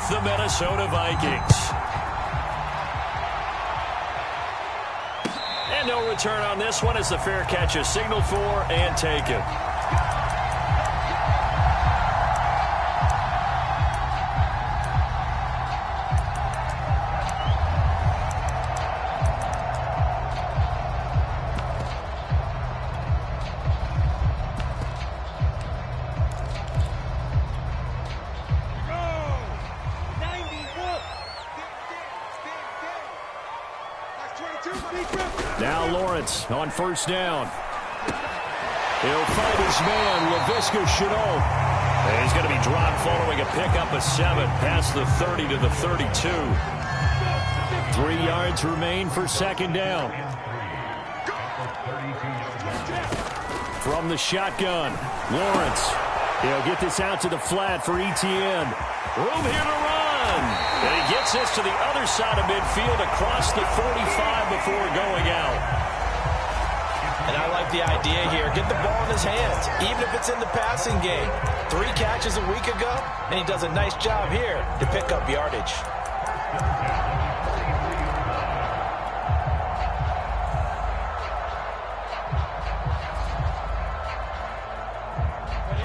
the Minnesota Vikings. And no return on this one as the fair catch is signaled for and taken. Now Lawrence on first down. He'll fight his man, Laviska Shenault. And he's going to be dropped following a pickup of 7 past the 30 to the 32. 3 yards remain for second down. From the shotgun, Lawrence. He'll get this out to the flat for Etienne. Room here to run. And he gets this to the other side of midfield across the 45 before going out. And I like the idea here. Get the ball in his hands, even if it's in the passing game. 3 catches a week ago, and he does a nice job here to pick up yardage.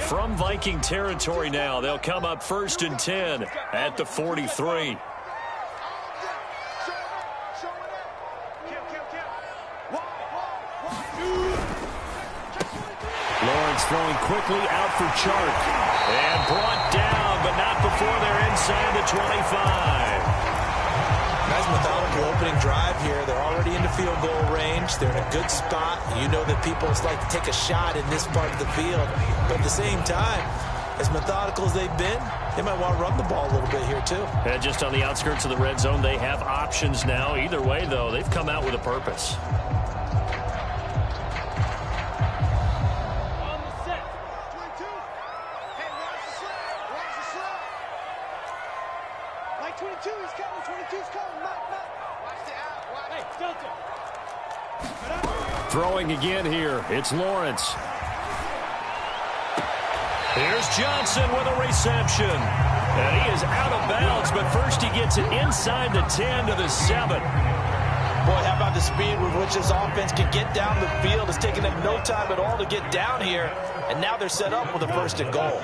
From Viking territory now, they'll come up 1st and 10 at the 43. Lawrence throwing quickly out for Chark. And brought down, but not before they're inside the 25. Nice methodical opening drive here. They're already into field goal range. They're in a good spot. You know that people like to take a shot in this part of the field. But at the same time, as methodical as they've been, they might want to run the ball a little bit here too. And just on the outskirts of the red zone, they have options now. Either way, though, they've come out with a purpose. Throwing again here, it's Lawrence. Here's Johnson with a reception. And he is out of bounds, but first he gets it inside the 10 to the 7. Boy, how about the speed with which this offense can get down the field? It's taking them no time at all to get down here. And now they're set up with a 1st and goal.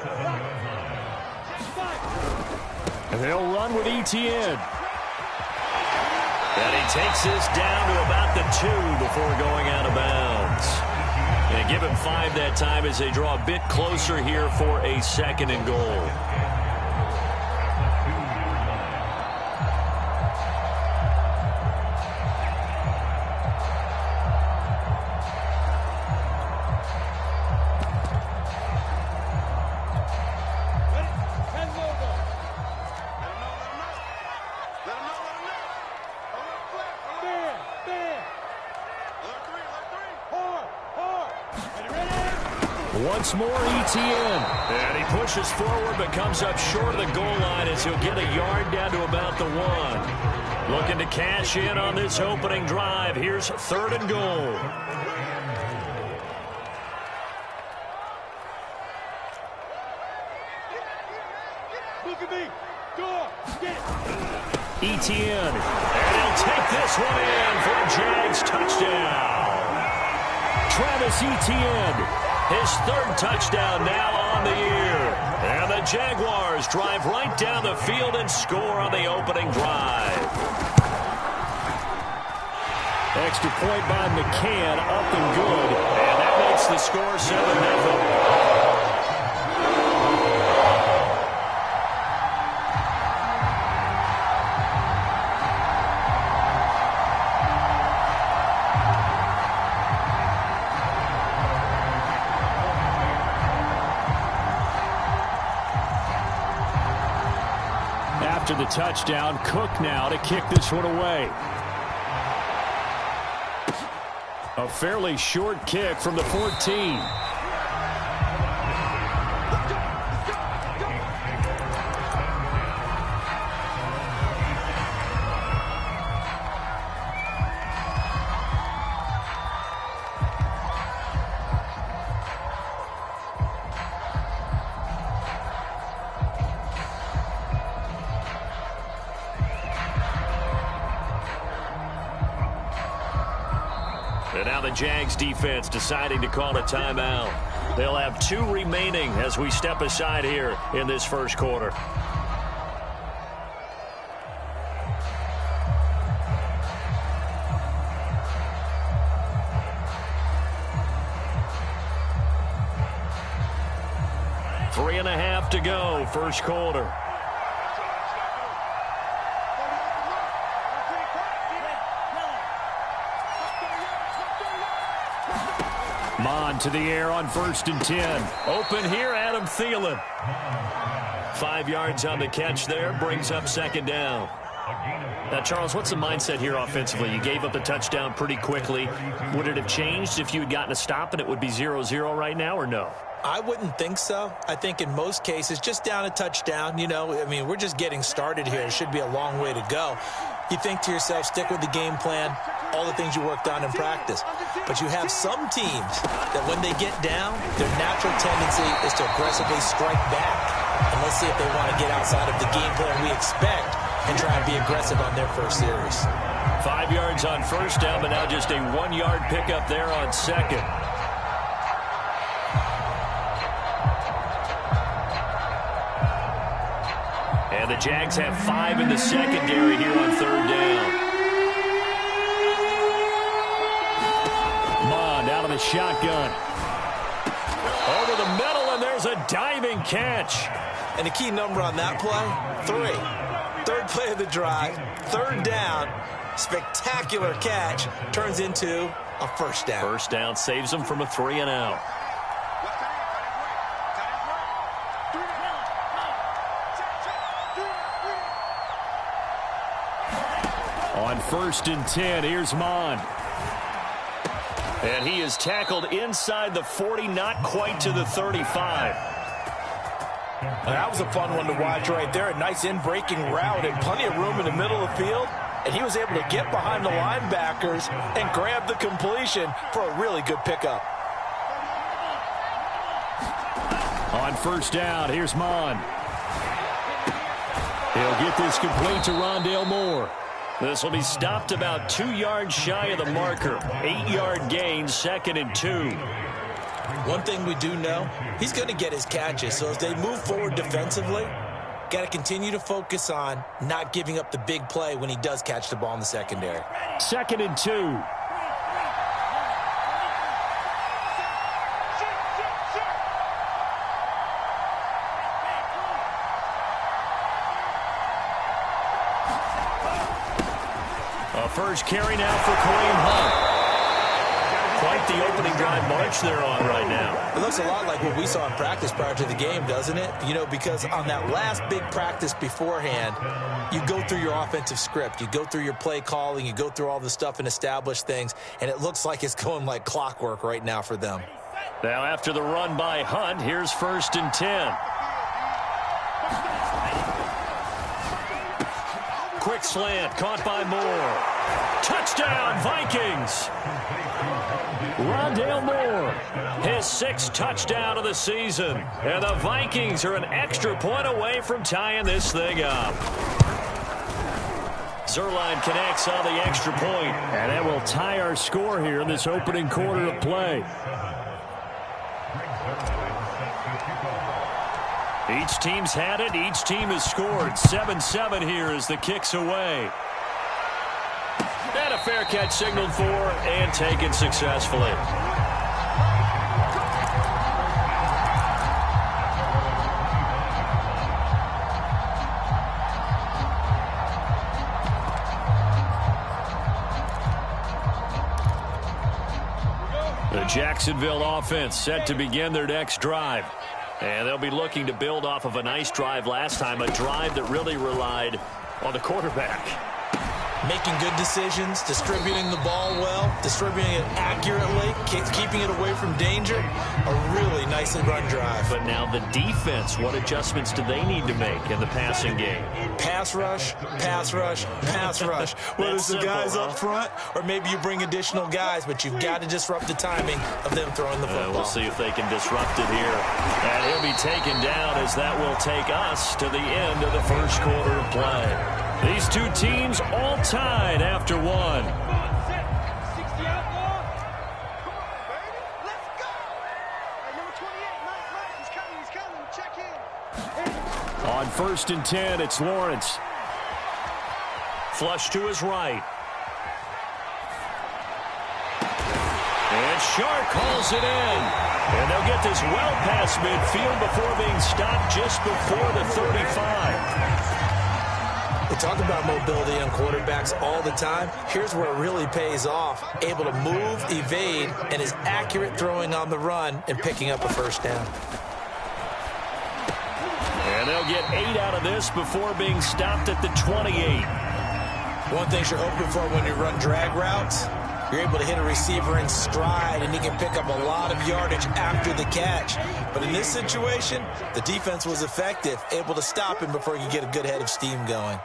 And they'll run with Etienne. And he takes this down to about the 2 before going out of bounds. And give him 5 that time as they draw a bit closer here for a 2nd and goal. Once more, Etienne. And he pushes forward, but comes up short of the goal line as he'll get a yard down to about the 1. Looking to cash in on this opening drive. Here's 3rd and goal. Etienne. And he'll take this one in for a Jags touchdown. Travis Etienne. His 3rd touchdown now on the year. And the Jaguars drive right down the field and score on the opening drive. Extra point by McCann, up and good. And that makes the score 7-0. After the touchdown, Cook now to kick this one away. A fairly short kick from the 14. And now the Jags defense deciding to call a timeout. They'll have 2 remaining as we step aside here in this first quarter. Three and a half to go, first quarter. Mon to the air on 1st and 10. Open here, Adam Thielen. 5 yards on the catch there, brings up 2nd down. Now, Charles, what's the mindset here offensively? You gave up the touchdown pretty quickly. Would it have changed if you had gotten a stop and it would be 0-0 right now, or no? I wouldn't think so. I think in most cases, just down a touchdown, we're just getting started here. It should be a long way to go. You think to yourself, stick with the game plan, all the things you worked on in practice. But you have some teams that when they get down, their natural tendency is to aggressively strike back. And let's see if they want to get outside of the game plan we expect and try and be aggressive on their first series. 5 yards on 1st down, but now just a 1-yard pickup there on 2nd. And the Jags have 5 in the secondary here on 3rd down. Mond out of the shotgun. Over the middle, and there's a diving catch. And the key number on that play, 3. 3rd play of the drive, 3rd down, spectacular catch, turns into a 1st down. 1st down saves them from a 3-and-out. On 1st and 10, here's Mond. And he is tackled inside the 40, not quite to the 35. That was a fun one to watch right there. A nice in-breaking route and plenty of room in the middle of the field. And he was able to get behind the linebackers and grab the completion for a really good pickup. On 1st down, here's Mond. He'll get this complete to Rondale Moore. This will be stopped about 2 yards shy of the marker. 8-yard gain, 2nd and 2. One thing we do know, he's going to get his catches. So as they move forward defensively, got to continue to focus on not giving up the big play when he does catch the ball in the secondary. 2nd and 2. First carry now for Kareem Hunt. Quite the opening drive march they're on right now. It looks a lot like what we saw in practice prior to the game, doesn't it? Because on that last big practice beforehand, you go through your offensive script. You go through your play calling. You go through all the stuff and establish things. And it looks like it's going like clockwork right now for them. Now after the run by Hunt, here's 1st and 10. Quick slant, caught by Moore. Touchdown, Vikings! Rondale Moore, his 6th touchdown of the season. And the Vikings are an extra point away from tying this thing up. Zerline connects on the extra point. And that will tie our score here in this opening quarter of play. Each team's had it. Each team has scored. 7-7 here as the kick's away. And a fair catch signaled for and taken successfully. The Jacksonville offense set to begin their next drive. And they'll be looking to build off of a nice drive last time, a drive that really relied on the quarterback. Making good decisions, distributing the ball well, distributing it accurately, keeping it away from danger. A really nicely run drive. But now the defense, what adjustments do they need to make in the passing game? Pass rush, pass rush, pass rush. Whether it's the guys up front or maybe you bring additional guys, but you've got to disrupt the timing of them throwing the football. We'll see if they can disrupt it here. And he'll be taken down as that will take us to the end of the first quarter of play. These two teams all tied after one. On 1st and 10, it's Lawrence. Flush to his right. And Shark calls it in. And they'll get this well past midfield before being stopped just before the 35. We talk about mobility on quarterbacks all the time. Here's where it really pays off. Able to move, evade, and is accurate throwing on the run and picking up a first down. And they'll get 8 out of this before being stopped at the 28. One thing you're hoping for when you run drag routes, you're able to hit a receiver in stride, and he can pick up a lot of yardage after the catch. But in this situation, the defense was effective, able to stop him before he could get a good head of steam going.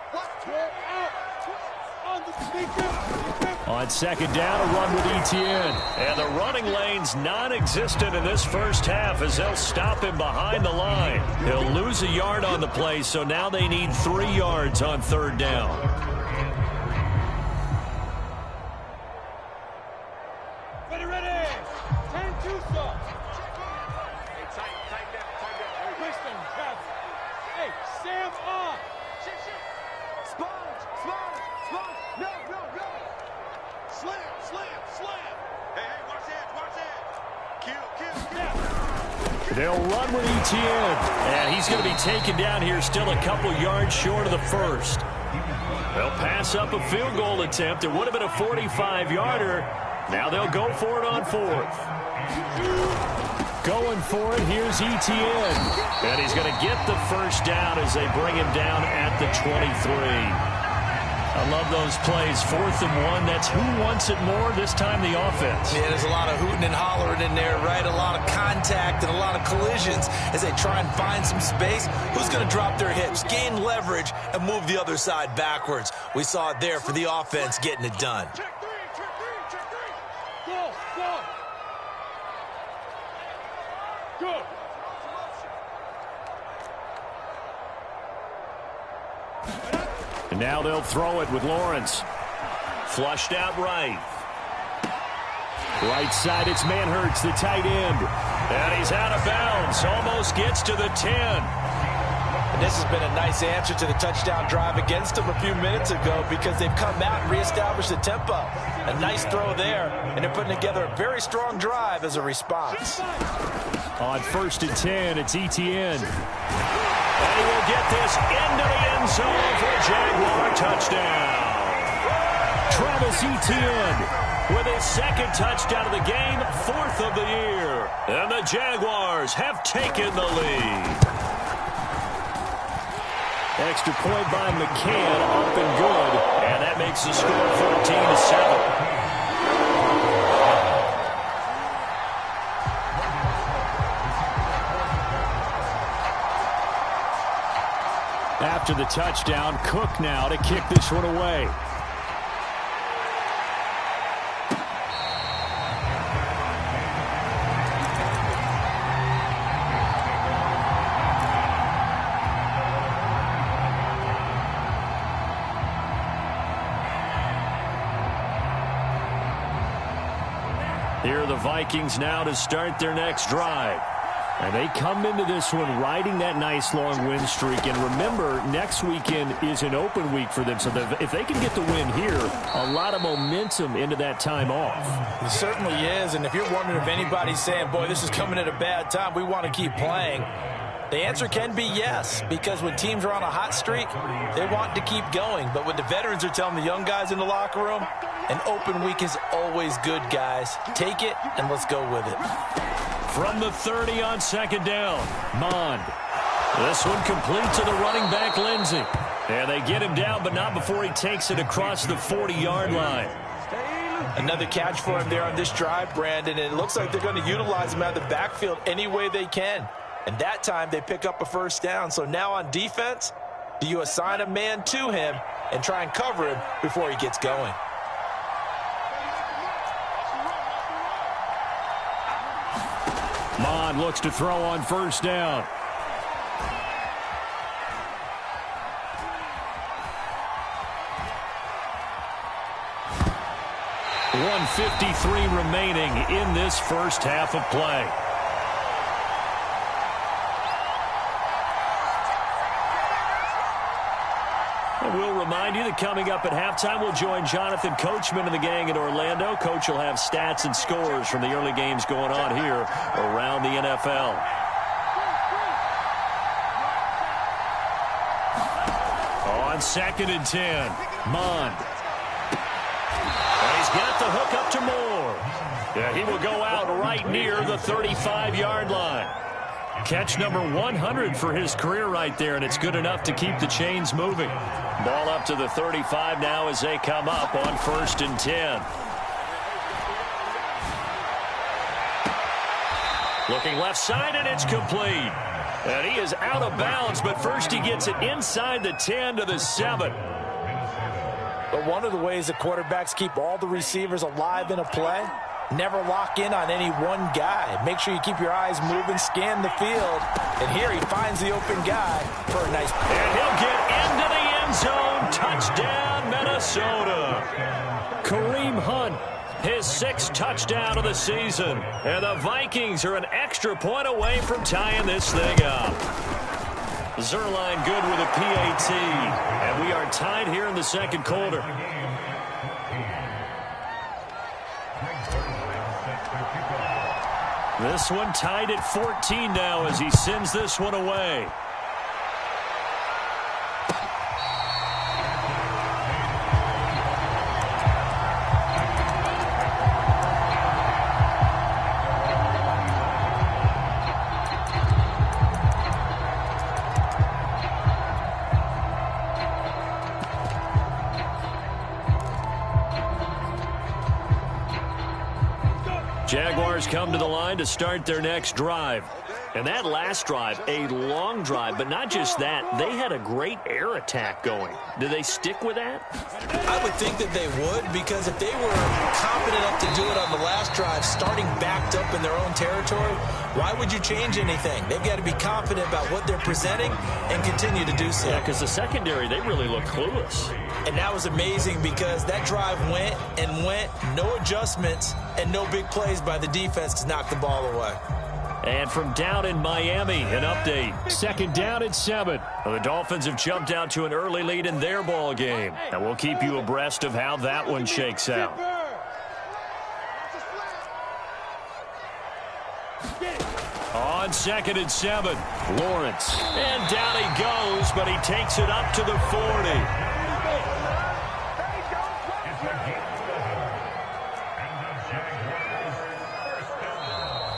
On 2nd down, a run with Etienne. And the running lane's non-existent in this first half as they'll stop him behind the line. He'll lose a yard on the play, so now they need 3 yards on 3rd down. Ready, ready. 10-2 stop. Wisdom, Jeff. Hey, Sam on. Sponge. No. Slam. Hey, watch that. Kill. They'll run with Etienne. And he's going to be taken down here still a couple yards short of the first. They'll pass up a field goal attempt. It would have been a 45-yarder. Now they'll go for it on 4th. Going for it, here's Etienne. And he's going to get the first down as they bring him down at the 23. I love those plays. 4th and 1. That's who wants it more, this time the offense. Yeah, there's a lot of hooting and hollering in there, right? A lot of contact and a lot of collisions as they try and find some space. Who's going to drop their hips, gain leverage, and move the other side backwards? We saw it there for the offense getting it done. Check three. Go. Good. And now they'll throw it with Lawrence. Flushed out right. Right side, it's Manhertz, the tight end. And he's out of bounds. Almost gets to the 10. And this has been a nice answer to the touchdown drive against them a few minutes ago because they've come out and reestablished the tempo. A nice throw there, and they're putting together a very strong drive as a response. On 1st and 10, it's Etienne. And he will get this into the end zone for a Jaguar touchdown. Travis Etienne with his 2nd touchdown of the game, 4th of the year. And the Jaguars have taken the lead. Extra point by McCann, up and good. And that makes the score 14-7. After the touchdown, Cook now to kick this one away. Here are the Vikings now to start their next drive. And they come into this one riding that nice long win streak. And remember, next weekend is an open week for them. So if they can get the win here, a lot of momentum into that time off. It certainly is. And if you're wondering if anybody's saying, boy, this is coming at a bad time, we want to keep playing, the answer can be yes. Because when teams are on a hot streak, they want to keep going. But when the veterans are telling the young guys in the locker room, an open week is always good, guys. Take it and let's go with it. From the 30 on 2nd down, Mond. This one complete to the running back, Lindsey. And they get him down, but not before he takes it across the 40-yard line. Another catch for him there on this drive, Brandon, and it looks like they're going to utilize him out of the backfield any way they can. And that time they pick up a first down. So now on defense, do you assign a man to him and try and cover him before he gets going? Mond looks to throw on 1st down. .153 remaining in this first half of play. And we'll remind you that coming up at halftime, we'll join Jonathan Coachman and the gang in Orlando. Coach will have stats and scores from the early games going on here around the NFL. On 2nd and 10, Mond. And he's got the hook up to Moore. Yeah, he will go out right near the 35-yard line. Catch number 100 for his career right there, and it's good enough to keep the chains moving. Ball up to the 35 now as they come up on 1st and 10. Looking left side, and it's complete. And he is out of bounds, but first he gets it inside the 10 to the 7. But one of the ways that quarterbacks keep all the receivers alive in a play, never lock in on any one guy. Make sure you keep your eyes moving, scan the field. And here he finds the open guy for a nice play. And he'll get into the end zone. Touchdown, Minnesota. Kareem Hunt, his 6th touchdown of the season. And the Vikings are an extra point away from tying this thing up. Zerline good with a PAT. And we are tied here in the 2nd quarter. This one tied at 14 now as he sends this one away. Jaguars come to the line to start their next drive. And that last drive, a long drive, but not just that. They had a great air attack going. Do they stick with that? I would think that they would, because if they were confident enough to do it on the last drive, starting backed up in their own territory, why would you change anything? They've got to be confident about what they're presenting and continue to do so. Yeah, because the secondary, they really look clueless. And that was amazing because that drive went and went, no adjustments, and no big plays by the defense to knock the ball away. And from down in Miami, an update. 2nd down and 7. The Dolphins have jumped out to an early lead in their ball game. And we'll keep you abreast of how that one shakes out. On 2nd and 7, Lawrence. And down he goes, but he takes it up to the 40.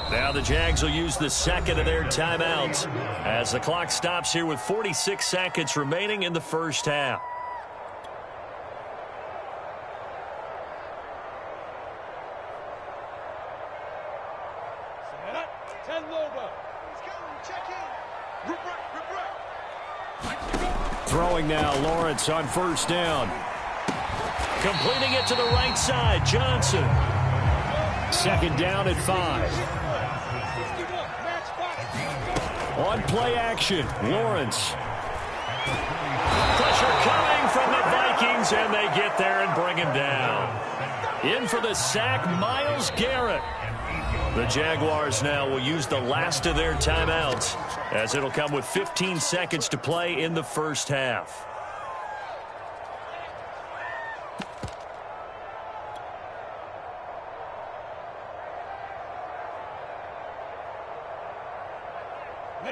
Now the Jags will use the 2nd of their timeouts as the clock stops here with 46 seconds remaining in the first half. Throwing now, Lawrence on 1st down. Completing it to the right side, Johnson. 2nd down at 5. On play action, Lawrence. Pressure coming from the Vikings, and they get there and bring him down. In for the sack, Myles Garrett. The Jaguars now will use the last of their timeouts, as it'll come with 15 seconds to play in the first half.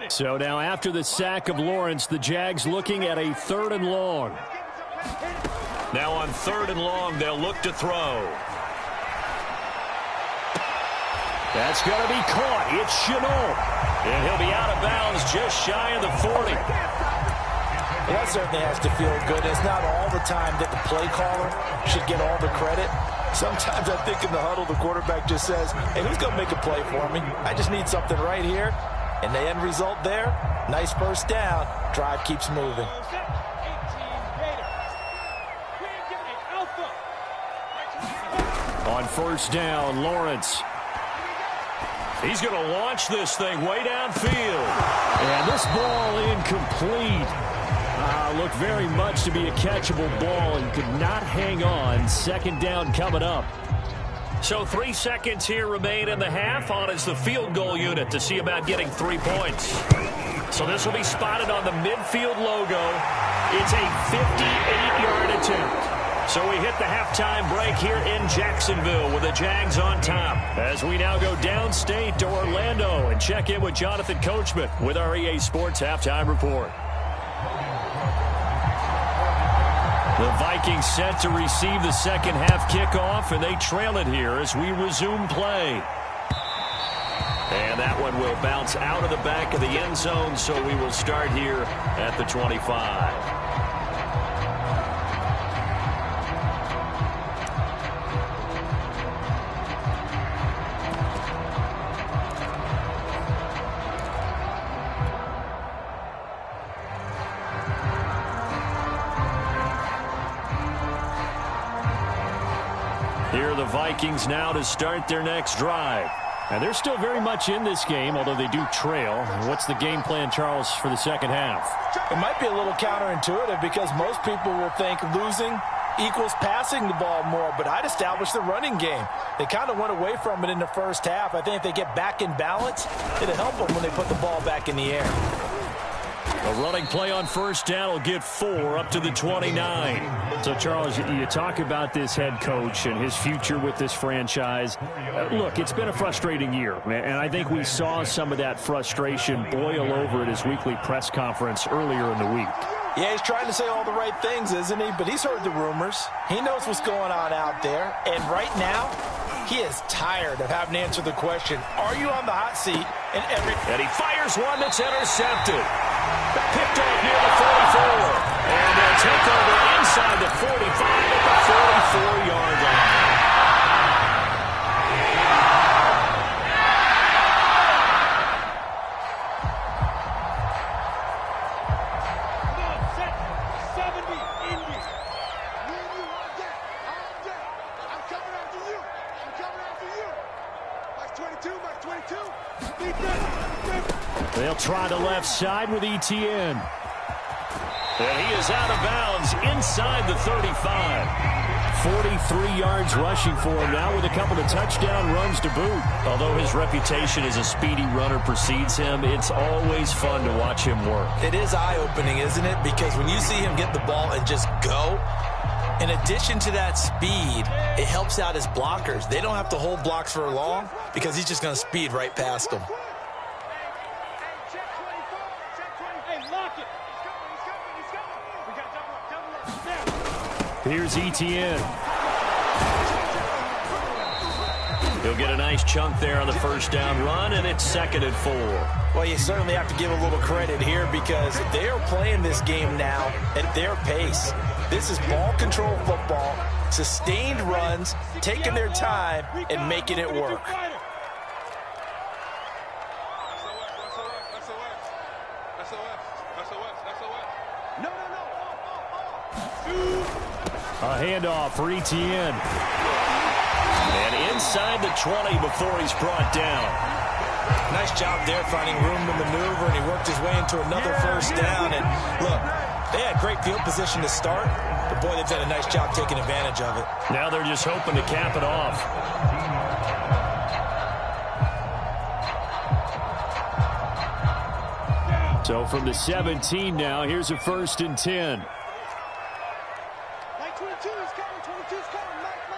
So now after the sack of Lawrence, the Jags looking at a 3rd and long. Now on 3rd and long, they'll look to throw. That's going to be caught. It's Chenault. And he'll be out of bounds just shy of the 40. Well, that certainly has to feel good. It's not all the time that the play caller should get all the credit. Sometimes I think in the huddle, the quarterback just says, hey, who's going to make a play for me? I just need something right here. And the end result there, nice 1st down. Drive keeps moving. On 1st down, Lawrence. He's going to launch this thing way downfield. And this ball incomplete. Looked very much to be a catchable ball and could not hang on. 2nd down coming up. So 3 seconds here remain in the half. On is the field goal unit to see about getting 3 points. So this will be spotted on the midfield logo. It's a 58-yard attempt. So we hit the halftime break here in Jacksonville with the Jags on top. As we now go downstate to Orlando and check in with Jonathan Coachman with our EA Sports Halftime Report. The Vikings set to receive the second half kickoff, and they trail it here as we resume play. And that one will bounce out of the back of the end zone, so we will start here at the 25. Here are the Vikings now to start their next drive. And they're still very much in this game, although they do trail. What's the game plan, Charles, for the second half? It might be a little counterintuitive because most people will think losing equals passing the ball more, but I'd establish the running game. They kind of went away from it in the first half. I think if they get back in balance, it'll help them when they put the ball back in the air. A running play on first down will get 4 up to the 29. So, Charles, you talk about this head coach and his future with this franchise. Look, it's been a frustrating year, and I think we saw some of that frustration boil over at his weekly press conference earlier in the week. Yeah, he's trying to say all the right things, isn't he? But he's heard the rumors. He knows what's going on out there. And right now, he is tired of having to answer the question, are you on the hot seat? And he fires one that's intercepted. Picked off near the 44. And they'll take over inside the 45 at the 44-yard line. Set 70 Indy. Me and you all day. All day. I'm coming after you. I'm coming after you. Max 22. Defense. They'll try the left side with ETN. And he is out of bounds inside the 35. 43 yards rushing for him now with a couple of touchdown runs to boot. Although his reputation as a speedy runner precedes him, it's always fun to watch him work. It is eye-opening, isn't it? Because when you see him get the ball and just go, in addition to that speed, it helps out his blockers. They don't have to hold blocks for long because he's just going to speed right past them. Here's ETN. He'll get a nice chunk there on the first down run, and it's 2nd and 4. Well, you certainly have to give a little credit here because they are playing this game now at their pace. This is ball control football, sustained runs, taking their time, and making it work. A handoff for ETN. And inside the 20 before he's brought down. Nice job there finding room to maneuver, and he worked his way into another first down. And look, they had great field position to start, but boy, they've done a nice job taking advantage of it. Now they're just hoping to cap it off. So from the 17 now, here's a 1st and 10. Like 22 is coming. 22 is coming. Mike.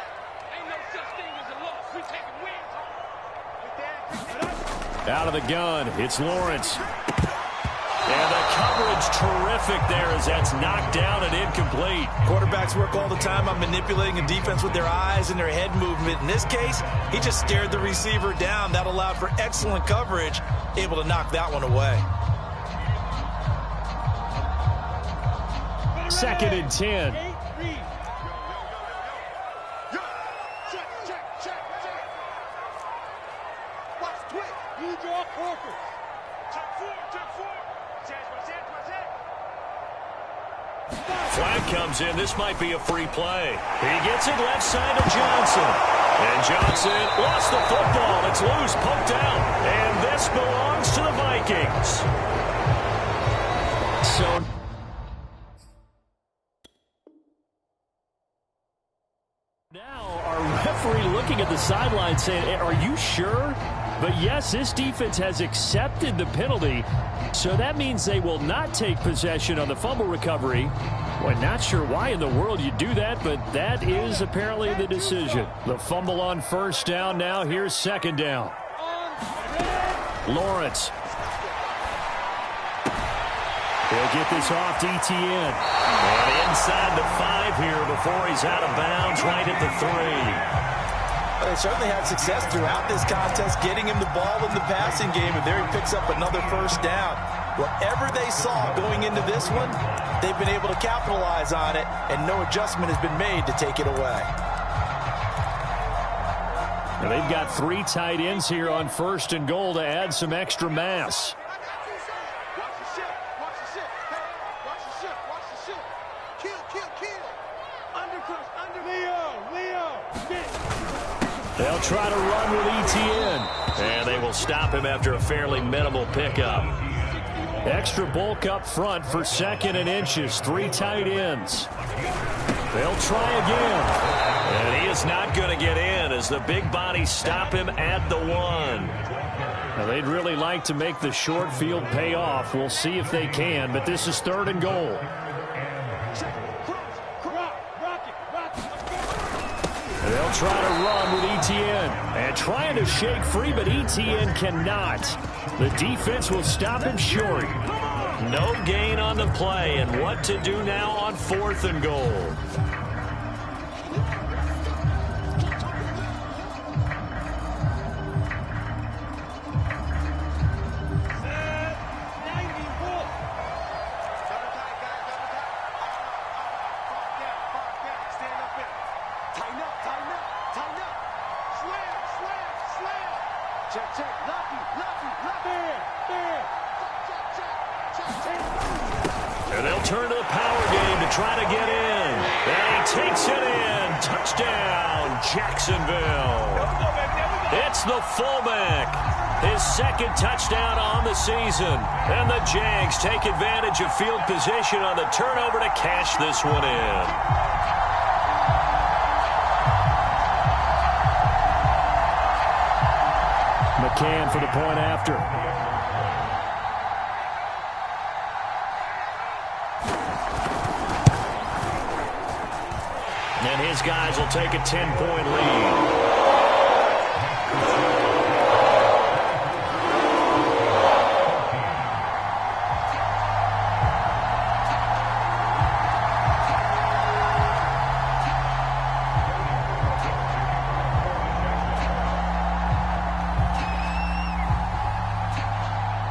Ain't no such thing as a loss. We taking wins. Out of the gun, it's Lawrence. And the coverage terrific there as that's knocked down and incomplete. Quarterbacks work all the time on manipulating a defense with their eyes and their head movement. In this case, he just stared the receiver down. That allowed for excellent coverage, able to knock that one away. 2nd and 10. Check. Watch twitch. You draw Corker. Check 4. Flag comes in. This might be a free play. He gets it left side to Johnson. And Johnson lost the football. It's loose, poked out. And this belongs to the Vikings. So now our referee looking at the sideline saying, are you sure? But yes, this defense has accepted the penalty, so that means they will not take possession on the fumble recovery. Well, not sure why in the world you do that, but that is apparently the decision. The fumble on first down now. Here's second down. Lawrence. He'll get this off to ETN. And inside the 5 here before he's out of bounds, right at the 3. Well, they certainly had success throughout this contest, getting him the ball in the passing game, and there he picks up another first down. Whatever they saw going into this one, they've been able to capitalize on it, and no adjustment has been made to take it away. And they've got 3 tight ends here on first and goal to add some extra mass. They'll try to run with ETN. And they will stop him after a fairly minimal pickup. Extra bulk up front for second and inches. 3 tight ends. They'll try again. And he is not going to get in as the big bodies stop him at the 1. Now, they'd really like to make the short field pay off. We'll see if they can, but this is third and goal. They'll try to run with ETN. And trying to shake free, but ETN cannot. The defense will stop him short. No gain on the play, and what to do now on fourth and goal. And they'll turn to the power game to try to get in. And he takes it in. Touchdown, Jacksonville. It's the fullback. His second touchdown on the season. And the Jags take advantage of field position on the turnover to cash this one in. McCann for the point after. And his guys will take a 10-point lead.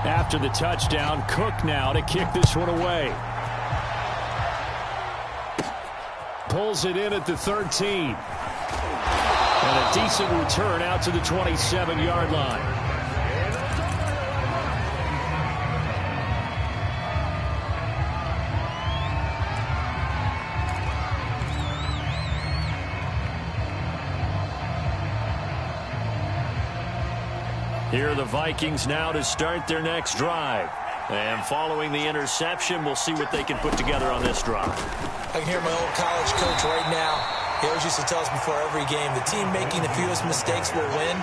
After the touchdown, Cook now to kick this one away. Pulls it in at the 13. And a decent return out to the 27-yard line. Here are the Vikings now to start their next drive. And following the interception, we'll see what they can put together on this drive. I can hear my old college coach right now. He always used to tell us before every game, the team making the fewest mistakes will win.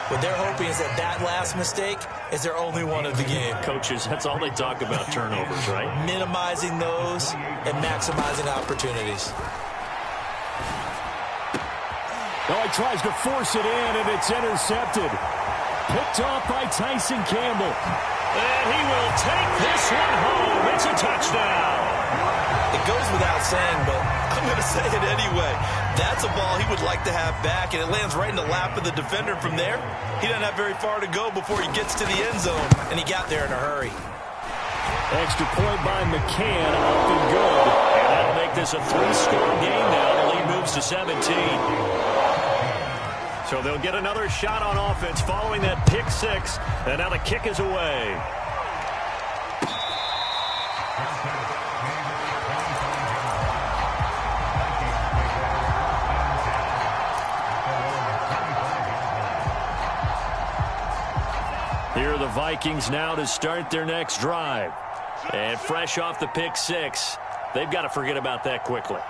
What they're hoping is that that last mistake is their only one of the game. Coaches, that's all they talk about, turnovers, right? Minimizing those and maximizing opportunities. Oh, he tries to force it in, and it's intercepted. Picked off by Tyson Campbell. And he will take this one home. It's a touchdown. It goes without saying, but I'm going to say it anyway. That's a ball he would like to have back, and it lands right in the lap of the defender from there. He doesn't have very far to go before he gets to the end zone, and he got there in a hurry. Extra point by McCann, up and good. And that'll make this a 3-score game now. The lead moves to 17. So they'll get another shot on offense following that pick 6. And now the kick is away. Here are the Vikings now to start their next drive. And fresh off the pick 6, they've got to forget about that quickly.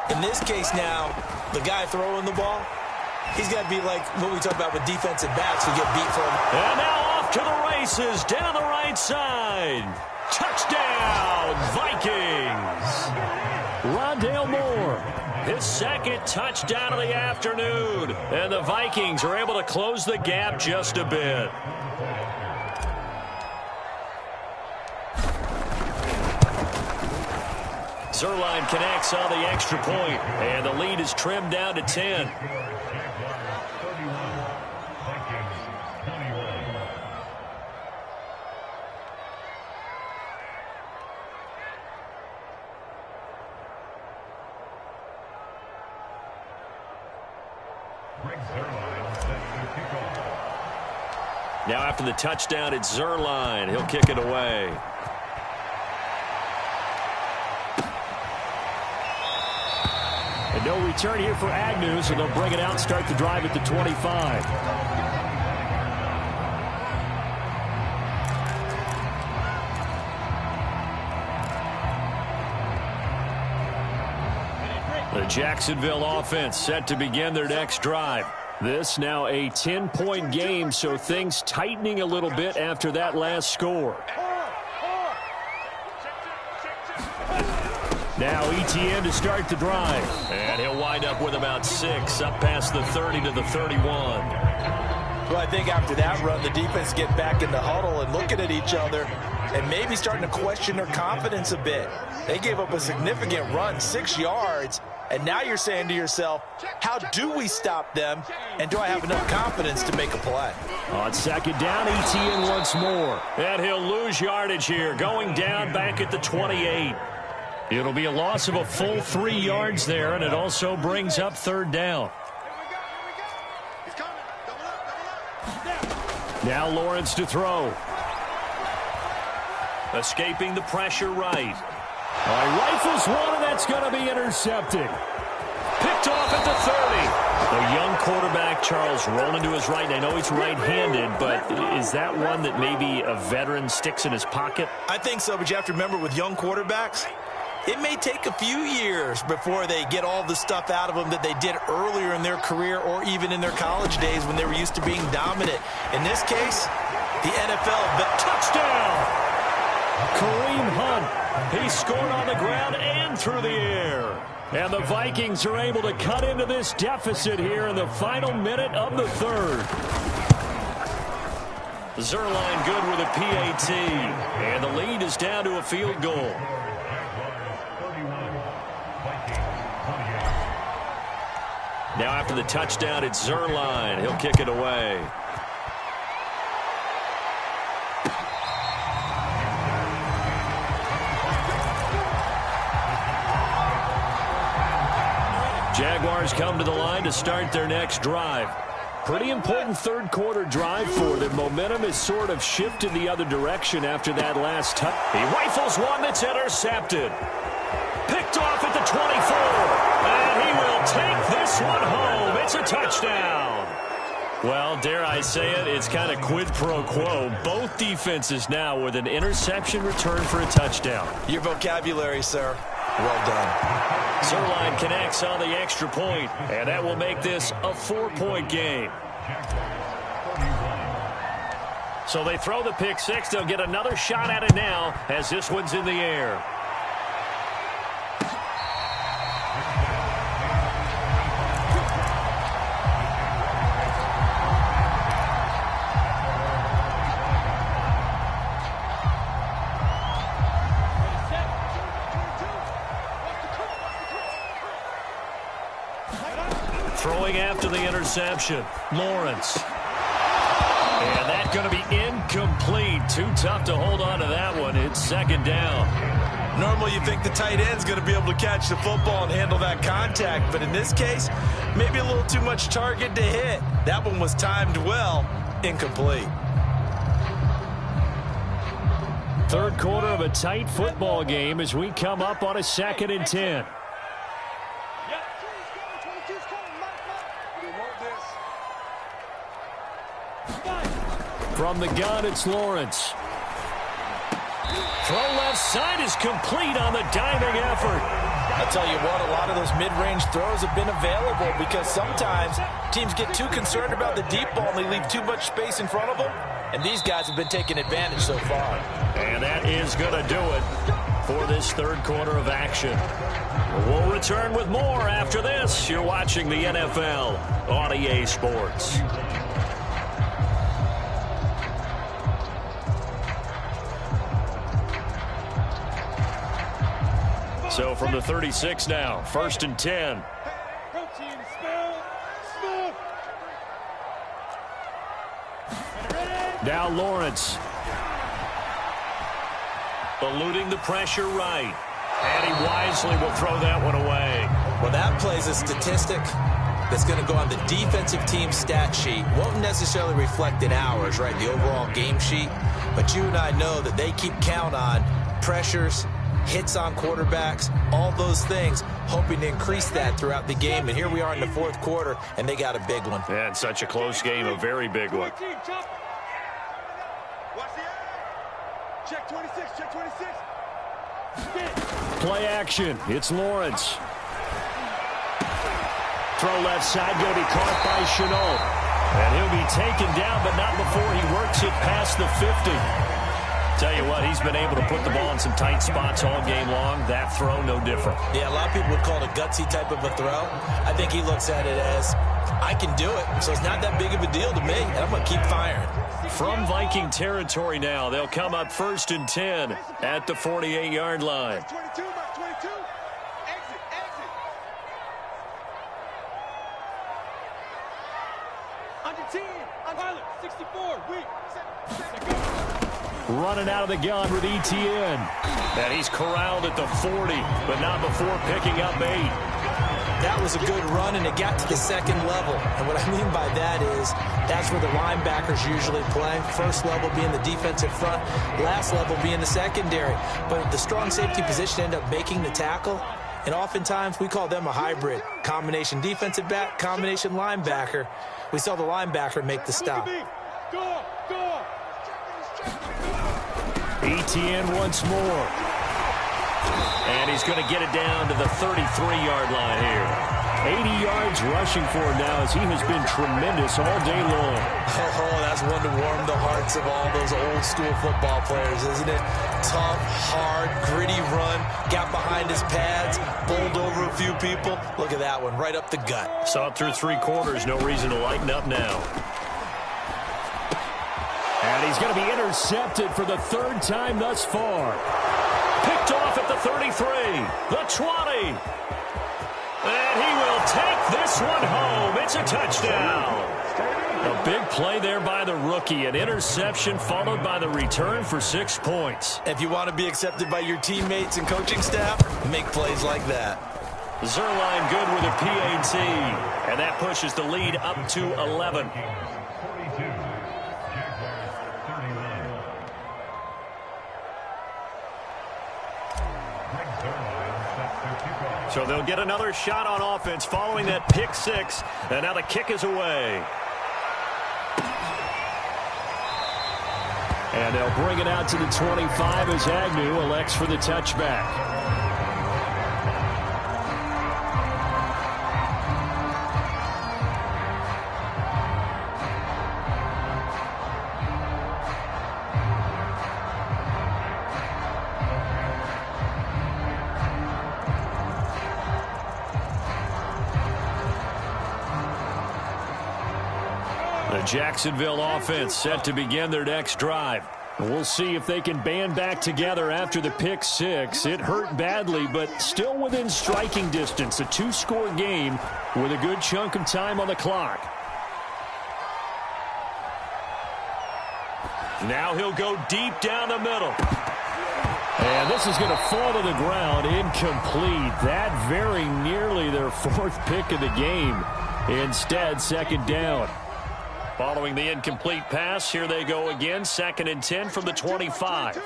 In this case now, the guy throwing the ball, He's got to be like what we talk about with defensive backs who get beat for him. And now off to the races, down the right side. Touchdown, Vikings. Rondale Moore, his second touchdown of the afternoon. And the Vikings are able to close the gap just a bit. Zerline connects on the extra point, and the lead is trimmed down to 10. Now after the touchdown, it's Zerline. He'll kick it away. And no return here for Agnew, so they'll bring it out and start the drive at the 25. The Jacksonville offense set to begin their next drive. This now a 10-point game, so things tightening a little bit after that last score. Now Etienne to start the drive. And he'll wind up with about 6, up past the 30 to the 31. Well, I think after that run, the defense get back in the huddle and looking at each other and maybe starting to question their confidence a bit. They gave up a significant run, 6 yards, and now you're saying to yourself, how do we stop them, and do I have enough confidence to make a play? On second down, Etienne once more. And he'll lose yardage here, going down back at the 28. It'll be a loss of a full 3 yards there, and it also brings up third down. Now Lawrence to throw. Escaping the pressure right. Rifles one, and that's going to be intercepted. Picked off at the 30. The young quarterback, Charles, rolling to his right. I know he's right-handed, but is that one that maybe a veteran sticks in his pocket? I think so, but you have to remember with young quarterbacks, it may take a few years before they get all the stuff out of them that they did earlier in their career or even in their college days when they were used to being dominant. In this case, the NFL touchdown. Kareem Hunt, he scored on the ground and through the air. And the Vikings are able to cut into this deficit here in the final minute of the third. Zerline good with a PAT, and the lead is down to a field goal. Now after the touchdown, it's Zerline. He'll kick it away. Jaguars come to the line to start their next drive. Pretty important third quarter drive for them. Momentum has sort of shifted the other direction after that last touch. He rifles one that's intercepted. Picked off at the 24. And he will take this one home. It's a touchdown. Well, dare I say it, it's kind of quid pro quo. Both defenses now with an interception return for a touchdown. Your vocabulary, sir. Well done. Zerline connects on the extra point, and that will make this a 4-point game. So they throw the pick six. They'll get another shot at it now as this one's in the air. Throwing after the interception, Lawrence. And that's going to be incomplete. Too tough to hold on to that one. It's second down. Normally you think the tight end's going to be able to catch the football and handle that contact, but in this case, maybe a little too much target to hit. That one was timed well. Incomplete. Third quarter of a tight football game as we come up on a 2nd and 10. From the gun, it's Lawrence. Throw left side is complete on the diving effort. I'll tell you what, a lot of those mid-range throws have been available because sometimes teams get too concerned about the deep ball and they leave too much space in front of them. And these guys have been taking advantage so far. And that is going to do it for this third quarter of action. We'll return with more after this. You're watching the NFL on EA Sports. So from the 36 now, 1st and 10. Now Lawrence. Eluding the pressure right. And he wisely will throw that one away. Well, that plays a statistic that's going to go on the defensive team stat sheet. Won't necessarily reflect in ours, right, the overall game sheet. But you and I know that they keep count on pressures, hits on quarterbacks, all those things, hoping to increase that throughout the game. And here we are in the fourth quarter, and they got a big one. And such a close game, a very big one. Check 26, check 26. Play action. It's Lawrence. Throw left side, going to be caught by Chenault. And he'll be taken down, but not before he works it past the 50. Tell you what, he's been able to put the ball in some tight spots all game long. That throw, no different. Yeah, a lot of people would call it a gutsy type of a throw. I think he looks at it as, I can do it, so it's not that big of a deal to me, and I'm going to keep firing. From Viking territory now, they'll come up 1st and 10 at the 48-yard line. 22, mark 22. Exit, exit. Under 10, on pilot, 64, weak. Running out of the gun with ETN. And he's corralled at the 40, but not before picking up 8. That was a good run, and it got to the second level. And what I mean by that is that's where the linebackers usually play. First level being the defensive front, last level being the secondary. But the strong safety position ended up making the tackle, and oftentimes we call them a hybrid. Combination defensive back, combination linebacker. We saw the linebacker make the stop. Go, go. ETN once more. And he's going to get it down to the 33-yard line here. 80 yards rushing for him now as he has been tremendous all day long. Oh, that's one to warm the hearts of all those old school football players, isn't it? Tough, hard, gritty run, got behind his pads, bowled over a few people. Look at that one, right up the gut. Saw it through 3 quarters, no reason to lighten up now. And he's going to be intercepted for the 3rd time thus far. Picked off at the 33, the 20. And he will take this one home. It's a touchdown. A big play there by the rookie. An interception followed by the return for 6 points. If you want to be accepted by your teammates and coaching staff, make plays like that. Zerline good with a PAT. And that pushes the lead up to 11. So they'll get another shot on offense following that pick 6. And now the kick is away. And they'll bring it out to the 25 as Agnew elects for the touchback. The Jacksonville offense set to begin their next drive. We'll see if they can band back together after the pick 6. It hurt badly, but still within striking distance. A 2-score game with a good chunk of time on the clock. Now he'll go deep down the middle. And this is going to fall to the ground, incomplete. That very nearly their 4th pick of the game. Instead, 2nd down. Following the incomplete pass, here they go again. 2nd and 10 from the 25.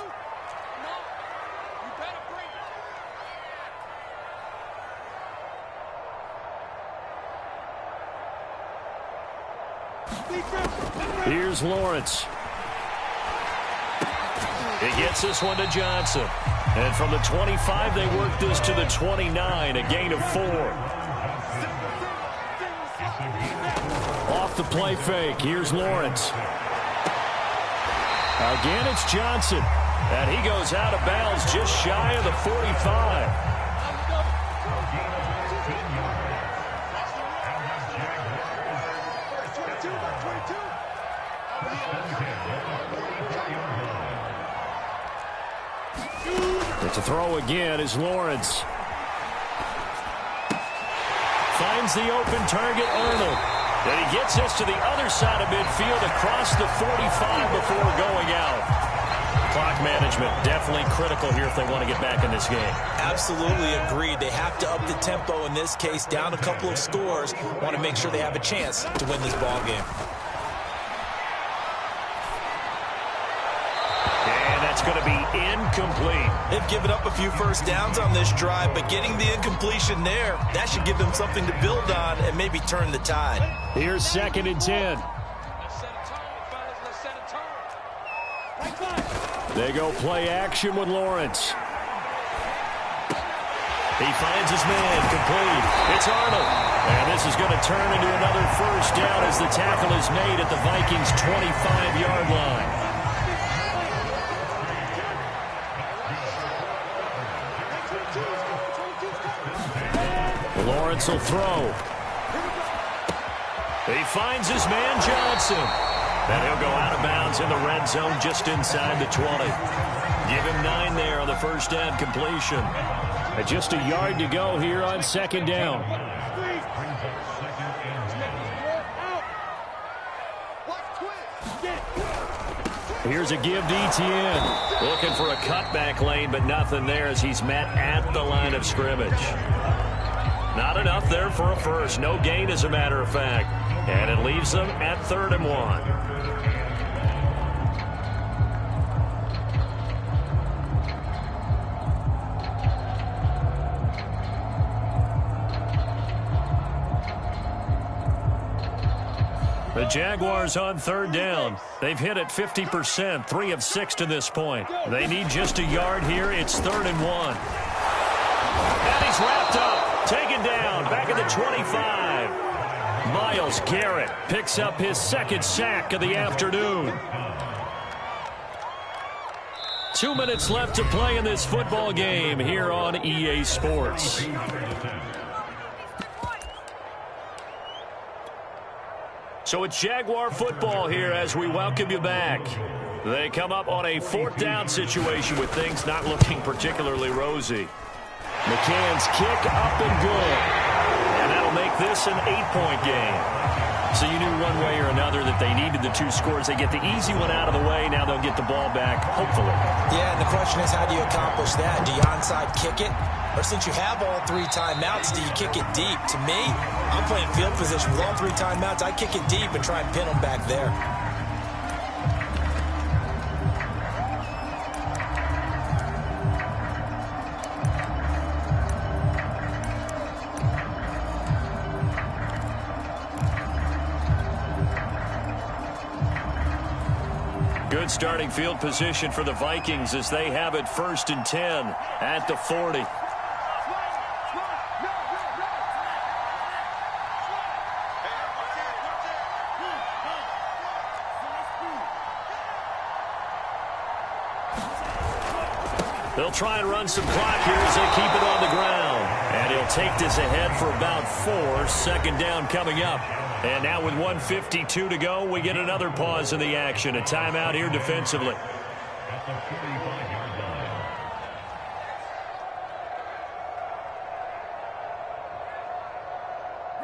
Here's Lawrence. He gets this one to Johnson. And from the 25, they work this to the 29, a gain of 4. Off the play fake, here's Lawrence. Again, it's Johnson. And he goes out of bounds just shy of the 45. To throw again is Lawrence. Finds the open target, Arnold. And he gets this to the other side of midfield across the 45 before going out. Clock management definitely critical here if they want to get back in this game. Absolutely agreed. They have to up the tempo in this case, down a couple of scores. Want to make sure they have a chance to win this ball game. It's going to be incomplete. They've given up a few first downs on this drive, but getting the incompletion there, that should give them something to build on and maybe turn the tide. Here's 2nd and 10. They go play action with Lawrence. He finds his man, complete. It's Arnold. And this is going to turn into another first down as the tackle is made at the Vikings' 25-yard line. Lawrence will throw. He finds his man Johnson. And he'll go out of bounds in the red zone just inside the 20. Give him 9 there on the first down completion. And just a yard to go here on 2nd down. Here's a give to Etienne. Looking for a cutback lane, but nothing there as he's met at the line of scrimmage. Not enough there for a first. No gain, as a matter of fact. And it leaves them at 3rd and 1. The Jaguars on 3rd down. They've hit it 50%, 3 of 6 to this point. They need just a yard here. It's 3rd and 1. And he's wrapped up. Taken down, back at the 25. Myles Garrett picks up his 2nd sack of the afternoon. 2 minutes left to play in this football game here on EA Sports. So it's Jaguar football here as we welcome you back. They come up on a 4th down situation with things not looking particularly rosy. McCann's kick up and good. And that'll make this an 8-point game. So you knew one way or another that they needed the 2 scores. They get the easy one out of the way. Now they'll get the ball back, hopefully. Yeah, and the question is, how do you accomplish that? Do you onside kick it? Or since you have all 3 timeouts, do you kick it deep? To me, I'm playing field position with all 3 timeouts. I kick it deep and try and pin them back there. Good starting field position for the Vikings as they have it 1st and 10 at the 40. They'll try and run some clock here as they keep it on the ground. And he'll take this ahead for about 4. 2nd down coming up. And now with 1:52 to go, we get another pause in the action. A timeout here defensively.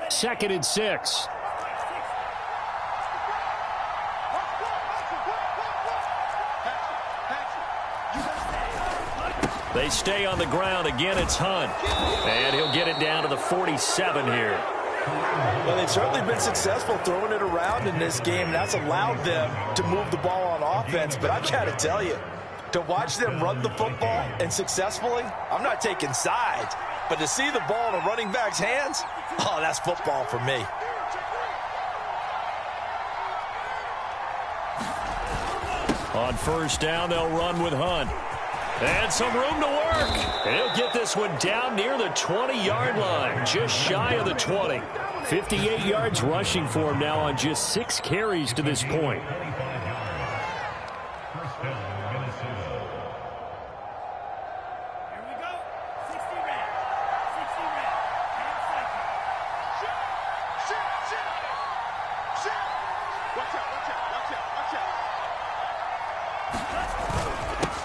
2nd and 6. They stay on the ground. Again, it's Hunt. And he'll get it down to the 47 here. Well, they've certainly been successful throwing it around in this game, and that's allowed them to move the ball on offense. But I've got to tell you, to watch them run the football and successfully, I'm not taking sides, but to see the ball in a running back's hands, oh, that's football for me. On first down, they'll run with Hunt. And some room to work. And he'll get this one down near the 20-yard line, just shy of the 20. 58 yards rushing for him now on just 6 carries to this point.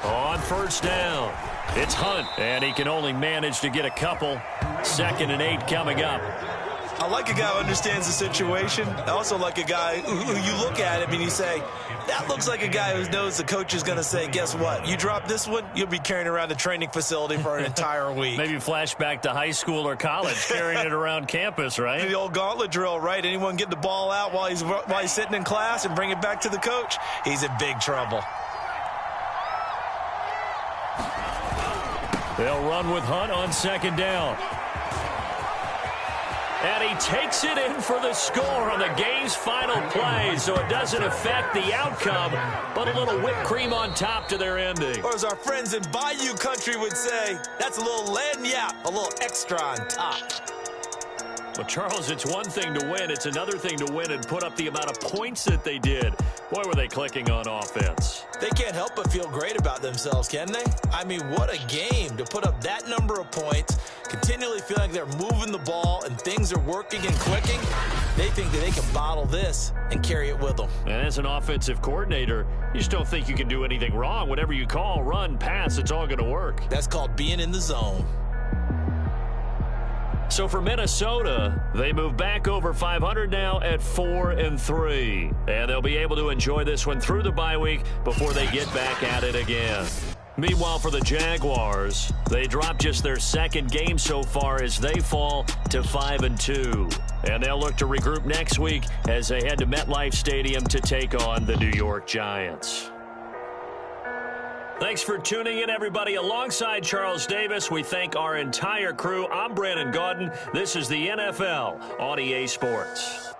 On first down, it's Hunt, and he can only manage to get a couple. 2nd and 8 coming up. I like a guy who understands the situation. I also like a guy who you look at him and you say, that looks like a guy who knows the coach is going to say, guess what? You drop this one, you'll be carrying around the training facility for an entire week. Maybe flashback to high school or college, carrying it around campus, right? The old gauntlet drill, right? Anyone get the ball out while he's sitting in class and bring it back to the coach? He's in big trouble. They'll run with Hunt on 2nd down. And he takes it in for the score on the game's final play, so it doesn't affect the outcome, but a little whipped cream on top to their ending. Or as our friends in Bayou Country would say, that's a little lagniappe, a little extra on top. Well, Charles, it's one thing to win. It's another thing to win and put up the amount of points that they did. Boy, were they clicking on offense. They can't help but feel great about themselves, can they? I mean, what a game to put up that number of points, continually feeling like they're moving the ball and things are working and clicking. They think that they can bottle this and carry it with them. And as an offensive coordinator, you just don't think you can do anything wrong. Whatever you call, run, pass, it's all going to work. That's called being in the zone. So for Minnesota, they move back over 500 now at 4-3. And they'll be able to enjoy this one through the bye week before they get back at it again. Meanwhile, for the Jaguars, they drop just their 2nd game so far as they fall to 5-2. And they'll look to regroup next week as they head to MetLife Stadium to take on the New York Giants. Thanks for tuning in, everybody. Alongside Charles Davis, we thank our entire crew. I'm Brandon Gaudin. This is the NFL on EA Sports.